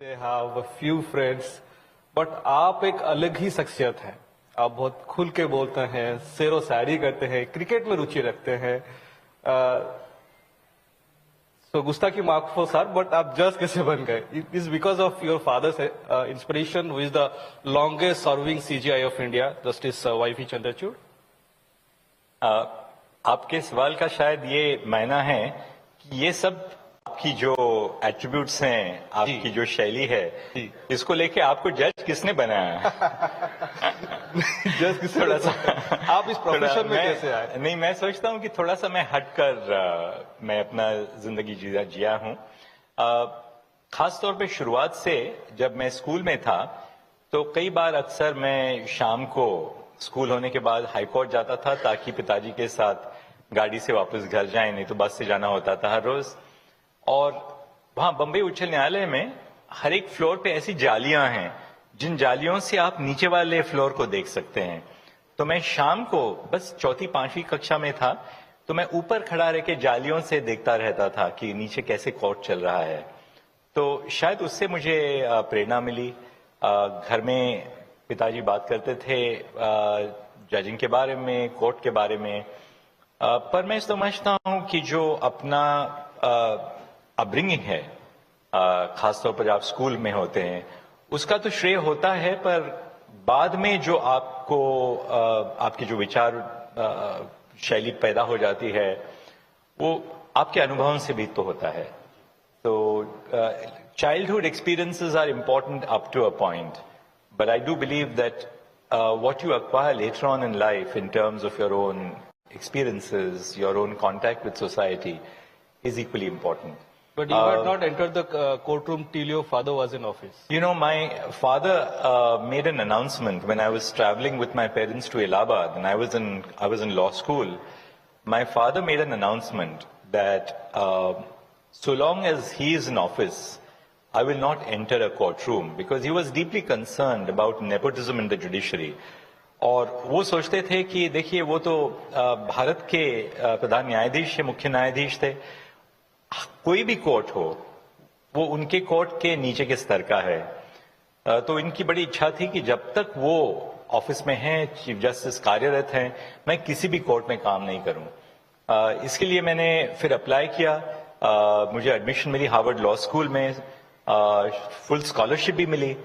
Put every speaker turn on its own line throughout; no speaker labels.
They have a few friends, but आप एक अलग ही शख्सियत है। आप बहुत खुल के बोलते हैं, शेरो शायरी करते हैं, क्रिकेट में रुचि रखते हैं। So गुस्ताखी माफ फॉर सर, बट आप जज कैसे बन गए? It is because of your fathers inspiration, who is the longest serving CGI of India, justice YV Chandrachud.
आपके सवाल का शायद ये मायना है कि ये सब आपकी जो एट्रीब्यूट्स हैं, आपकी जो शैली है, इसको लेके आपको जज किसने बनाया?
जज किसने? थोड़ा सा आप इस प्रोफेशन में कैसे आए?
नहीं, मैं सोचता हूँ कि थोड़ा सा मैं हटकर मैं अपना जिंदगी जिया हूँ। खास तौर पे शुरुआत से जब मैं स्कूल में था तो कई बार अक्सर मैं शाम को स्कूल होने के बाद हाई कोर्ट जाता था ताकि पिताजी के साथ गाड़ी से वापस घर जाएं, नहीं तो बस से जाना होता था हर रोज। और वहां बंबई उच्च न्यायालय में हर एक फ्लोर पे ऐसी जालियां हैं जिन जालियों से आप नीचे वाले फ्लोर को देख सकते हैं। तो मैं शाम को बस चौथी पांचवी कक्षा में था तो मैं ऊपर खड़ा रह के जालियों से देखता रहता था कि नीचे कैसे कोर्ट चल रहा है। तो शायद उससे मुझे प्रेरणा मिली। घर में पिताजी बात करते थे जजिंग के बारे में, कोर्ट के बारे में, पर मैं समझता हूं कि जो अपना अपब्रिंगिंग है, खासतौर पर आप स्कूल में होते हैं, उसका तो श्रेय होता है, पर बाद में जो आपको आपकी जो विचार शैली पैदा हो जाती है वो आपके अनुभवों से भी तो होता है। तो childhood experiences are important up to a point, but I do believe that what you acquire later on in life in terms of your own experiences, your own contact with society is equally important.
But you had not entered the courtroom till your father was in office.
You know, my father made an announcement when I was traveling with my parents to Allahabad and I was in law school. My father made an announcement that so long as he is in office, I will not enter a courtroom, because he was deeply concerned about nepotism in the judiciary. और वो सोचते थे कि देखिए वो तो भारत के प्रधान न्यायाधीश है, मुख्य न्यायाधीश थे, कोई भी कोर्ट हो वो उनके कोर्ट के नीचे के स्तर का है। तो इनकी बड़ी इच्छा थी कि जब तक वो ऑफिस में हैं, चीफ जस्टिस कार्यरत हैं, मैं किसी भी कोर्ट में काम नहीं करूं। इसके लिए मैंने फिर अप्लाई किया। मुझे एडमिशन मिली हार्वर्ड लॉ स्कूल में, फुल स्कॉलरशिप भी मिली।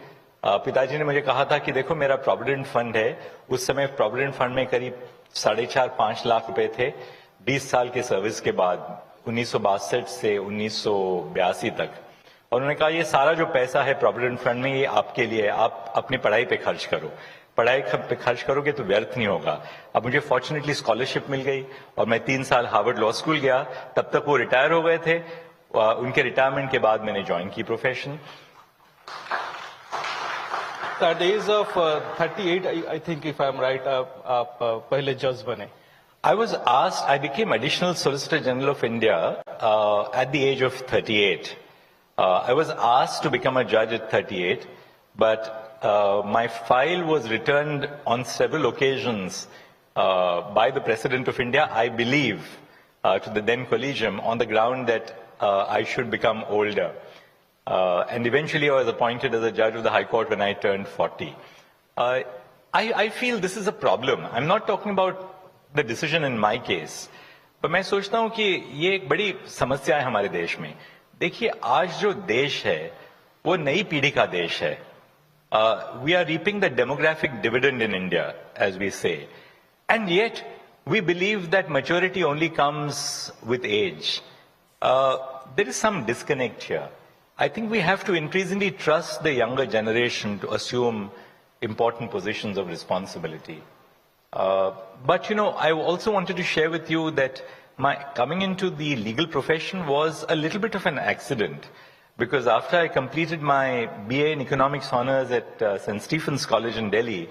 पिताजी ने मुझे कहा था कि देखो मेरा प्रोविडेंट फंड है, उस समय प्रोविडेंट फंड में करीब 4.5-5 लाख रुपए थे 20 साल के सर्विस के बाद, 1962 से 1982 तक। और उन्होंने कहा ये सारा जो पैसा है प्रोविडेंट फंड में ये आपके लिए है, आप अपनी पढ़ाई पे खर्च करो, पढ़ाई पे खर्च करोगे तो व्यर्थ नहीं होगा। अब मुझे फॉर्चुनेटली स्कॉलरशिप मिल गई और मैं 3 साल हार्वर्ड लॉ स्कूल गया। तब तक वो रिटायर हो गए थे। उनके रिटायरमेंट के बाद मैंने ज्वाइन की profession.
At the age of 38, I think if I'm right, आप पहले जज बने।
I became Additional Solicitor General of India at the age of 38. I was asked to become a judge at 38, but my file was returned on several occasions by the President of India, I believe, to the then Collegium on the ground that I should become older. And eventually I was appointed as a judge of the High Court when I turned 40. I feel this is a problem. I'm not talking about the decision in my case. पर मैं सोचता हूं कि ये एक बड़ी समस्या है हमारे देश में। देखिए आज जो देश है वो नई पीढ़ी का देश है। We are reaping the demographic dividend in India, as we say. And yet we believe that maturity only comes with age. There is some disconnect here. I think we have to increasingly trust the younger generation to assume important positions of responsibility. But you know, I also wanted to share with you that my coming into the legal profession was a little bit of an accident, because after I completed my BA in Economics Honours at St. Stephen's College in Delhi,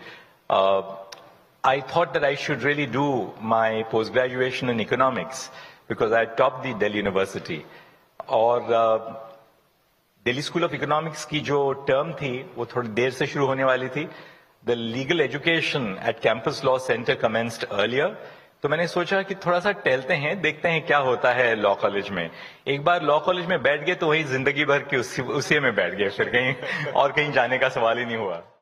I thought that I should really do my post-graduation in economics because I topped the Delhi University. और Delhi school of economics की जो term थी वो थोड़ी देर से शुरू होने वाली थी। The legal education at Campus Law Center commenced earlier, तो मैंने सोचा कि थोड़ा सा टहलते हैं, देखते हैं क्या होता है लॉ कॉलेज में। एक बार लॉ कॉलेज में बैठ गए तो वही जिंदगी भर की उसी में बैठ गए, फिर कहीं और कहीं जाने का सवाल ही नहीं हुआ।